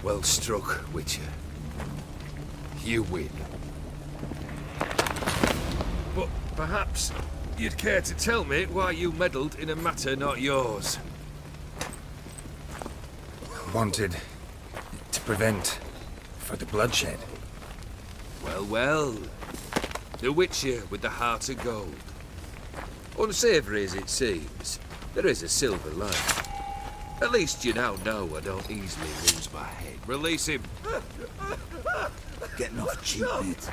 Well struck, Witcher. You win. But perhaps you'd care to tell me why you meddled in a matter not yours. Wanted to prevent further bloodshed. Well, well. The Witcher with the heart of gold. Unsavoury as it seems, there is a silver lining. At least you now know I don't easily lose my head. Release him. Getting off cheap, mate.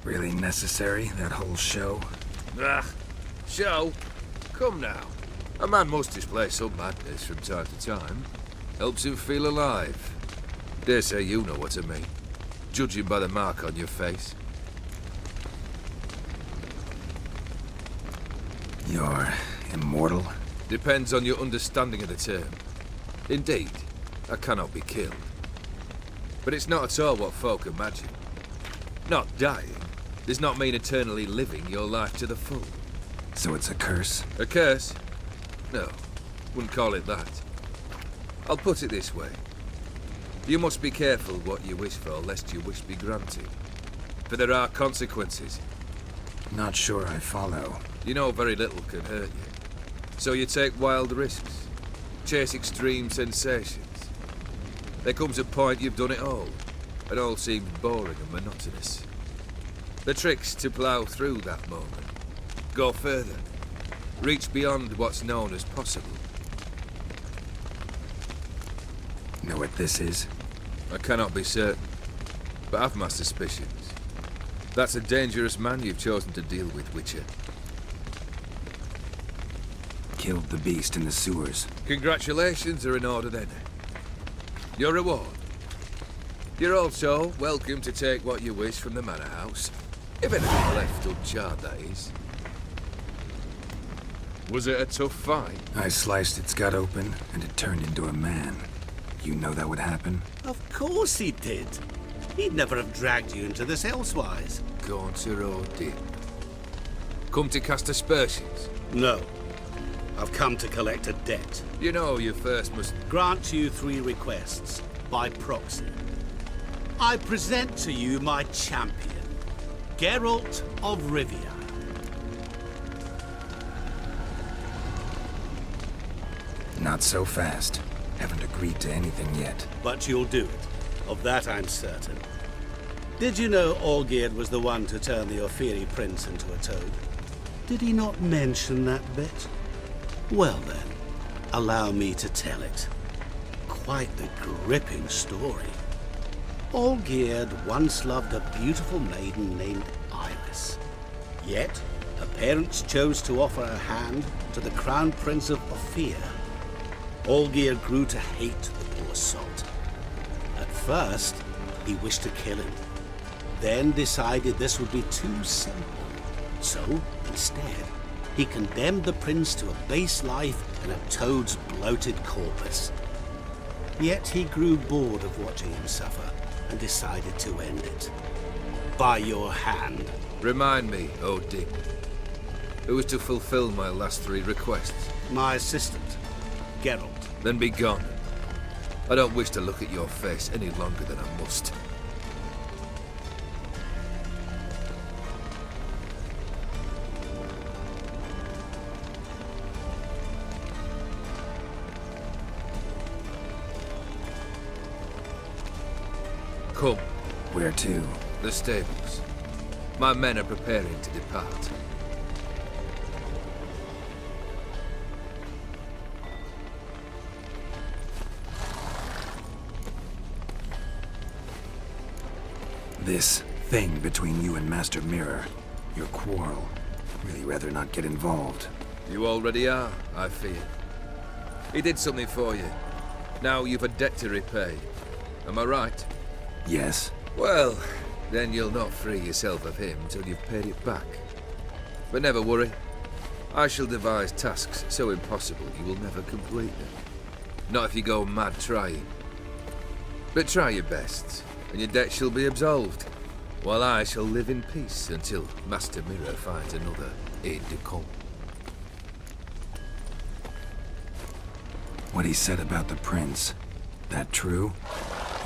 Really necessary, that whole show? Ah, show? Come now. A man must display some madness from time to time. Helps him feel alive. Dare say you know what I mean. Judging by the mark on your face. You're immortal? Depends on your understanding of the term. Indeed, I cannot be killed. But it's not at all what folk imagine. Not dying does not mean eternally living your life to the full. So it's a curse? A curse? No, wouldn't call it that. I'll put it this way. You must be careful what you wish for, lest your wish be granted. For there are consequences. Not sure I follow. You know very little can hurt you. So you take wild risks. Chase extreme sensations. There comes a point you've done it all. And all seems boring and monotonous. The trick's to plough through that moment. Go further. Reach beyond what's known as possible. Know what this is? I cannot be certain, but I've my suspicions. That's a dangerous man you've chosen to deal with, Witcher. Killed the beast in the sewers. Congratulations are in order then. Your reward. You're also welcome to take what you wish from the manor house. If anything left uncharred, that is. Was it a tough fight? I sliced its gut open, and it turned into a man. You know that would happen? Of course he did. He'd never have dragged you into this elsewise. Gaunter or dip. Come to cast aspersions. No. I've come to collect a debt. You know you first must... Grant you 3 requests, by proxy. I present to you my champion, Geralt of Rivia. Not so fast. Haven't agreed to anything yet. But you'll do it. Of that I'm certain. Did you know Olgierd was the one to turn the Ophiri prince into a toad? Did he not mention that bit? Well then, allow me to tell it. Quite the gripping story. Olgierd once loved a beautiful maiden named Iris. Yet, her parents chose to offer her hand to the Crown Prince of Ophir. Olgierd grew to hate the poor salt. At first, he wished to kill him, then decided this would be too simple. So, instead, he condemned the prince to a base life in a toad's bloated corpus. Yet he grew bored of watching him suffer and decided to end it. By your hand. Remind me, oh Dick. Who was to fulfill my last 3 requests? My assistant, Geralt. Then be gone. I don't wish to look at your face any longer than I must. Come. Where to? The stables. My men are preparing to depart. This thing between you and Master Mirror, your quarrel, really rather not get involved. You already are, I fear. He did something for you. Now you've a debt to repay. Am I right? Yes. Well, then you'll not free yourself of him till you've paid it back. But never worry. I shall devise tasks so impossible you will never complete them. Not if you go mad trying. But try your best, and your debt shall be absolved, while I shall live in peace until Master Mirror finds another aide-de-camp. What he said about the prince, that true?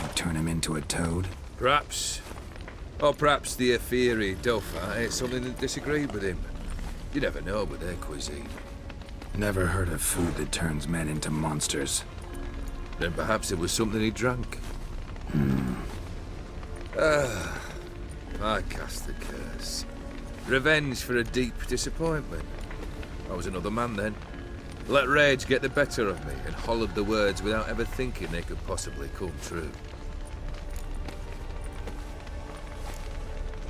You turn him into a toad? Perhaps. Or perhaps the Aetheri Dauphin ate something that disagreed with him. You never know with their cuisine. Never heard of food that turns men into monsters. Then perhaps it was something he drank. I cast the curse. Revenge for a deep disappointment. I was another man then. Let rage get the better of me and hollered the words without ever thinking they could possibly come true.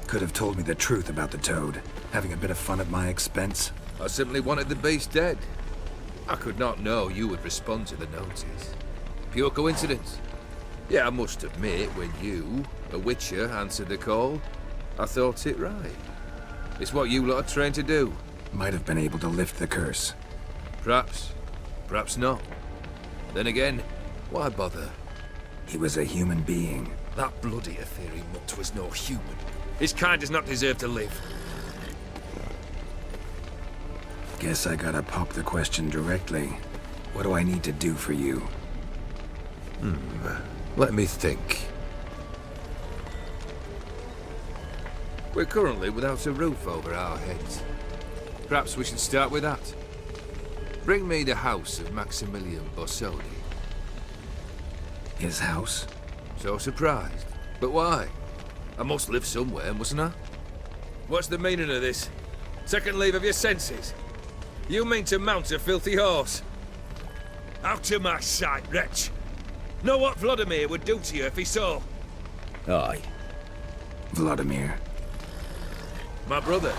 Could have told me the truth about the toad, having a bit of fun at my expense. I simply wanted the beast dead. I could not know you would respond to the notice. Pure coincidence. Yeah, I must admit, when you, a witcher, answered the call, I thought it right. It's what you lot are trained to do. Might have been able to lift the curse. Perhaps. Perhaps not. Then again, why bother? He was a human being. That bloody Aetheri mutt was no human. His kind does not deserve to live. Guess I gotta pop the question directly. What do I need to do for you? Let me think. We're currently without a roof over our heads. Perhaps we should start with that. Bring me the house of Maximilian Borsodi. His house? So surprised. But why? I must live somewhere, mustn't I? What's the meaning of this? Second leave of your senses? You mean to mount a filthy horse? Out of my sight, wretch! Know what Vladimir would do to you if he saw? Aye. Vladimir. My brother.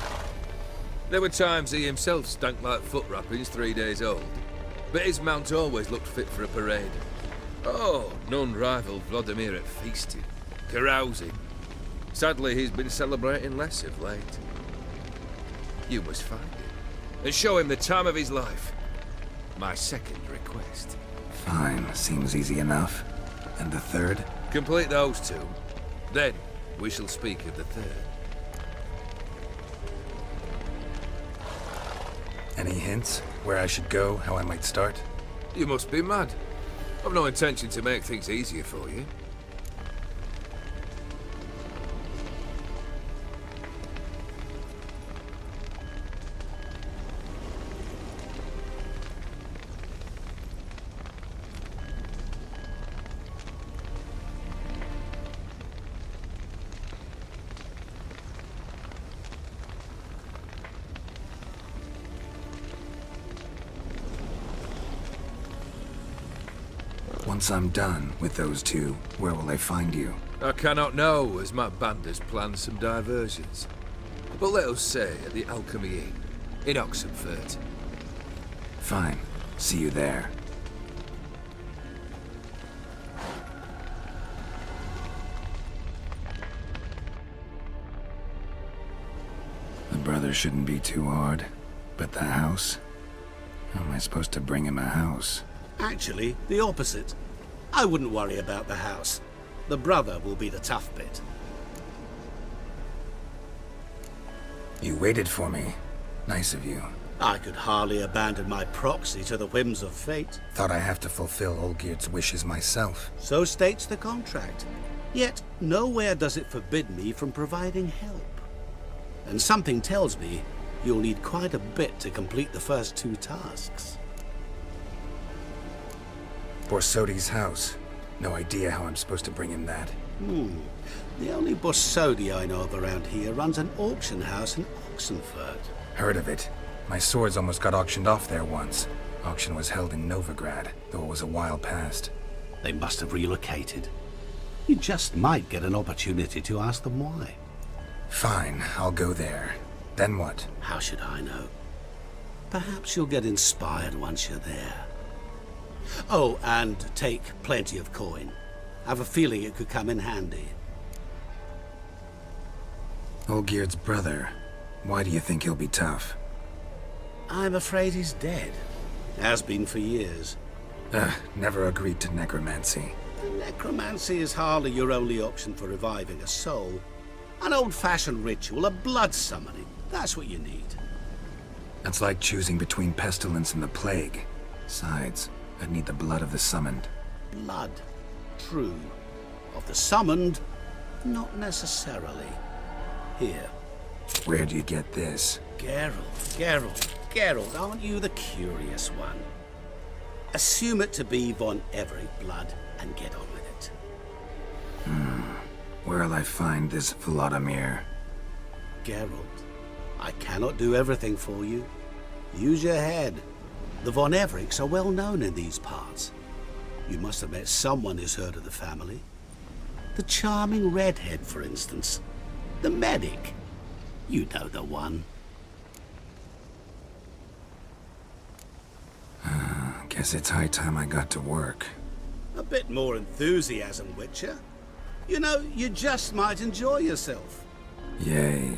There were times he himself stank like foot wrappings 3 days old, but his mount always looked fit for a parade. Oh, none rivaled Vladimir at feasting, carousing. Sadly, he's been celebrating less of late. You must find him, and show him the time of his life. My second request. Fine, seems easy enough. And the third? Complete those two. Then, we shall speak of the third. Any hints? Where I should go, how I might start? You must be mad. I've no intention to make things easier for you. Once I'm done with those two, where will I find you? I cannot know, as my band has planned some diversions. But let us say at the Alchemy Inn, in Oxenfurt. Fine. See you there. The brother shouldn't be too hard. But the house? How am I supposed to bring him a house? Actually, the opposite. I wouldn't worry about the house. The brother will be the tough bit. You waited for me. Nice of you. I could hardly abandon my proxy to the whims of fate. Thought I have to fulfill Olgierd's wishes myself. So states the contract. Yet, nowhere does it forbid me from providing help. And something tells me you'll need quite a bit to complete the first two tasks. Borsodi's house. No idea how I'm supposed to bring him that. The only Borsodi I know of around here runs an auction house in Oxenfurt. Heard of it. My swords almost got auctioned off there once. Auction was held in Novigrad, though it was a while past. They must have relocated. You just might get an opportunity to ask them why. Fine, I'll go there. Then what? How should I know? Perhaps you'll get inspired once you're there. Oh, and take plenty of coin. I have a feeling it could come in handy. Olgierd's brother. Why do you think he'll be tough? I'm afraid he's dead. Has been for years. Never agreed to necromancy. Necromancy is hardly your only option for reviving a soul. An old-fashioned ritual, a blood summoning. That's what you need. That's like choosing between pestilence and the plague. Besides, I'd need the blood of the summoned. Blood. True. Of the summoned, not necessarily. Here. Where'd you get this? Geralt, aren't you the curious one? Assume it to be von Everett blood and get on with it. Where'll I find this Vladimir? Geralt, I cannot do everything for you. Use your head. The von Evericks are well known in these parts. You must have met someone who's heard of the family. The charming redhead, for instance. The medic. You know the one. Guess it's high time I got to work. A bit more enthusiasm, Witcher. You know, you just might enjoy yourself. Yay.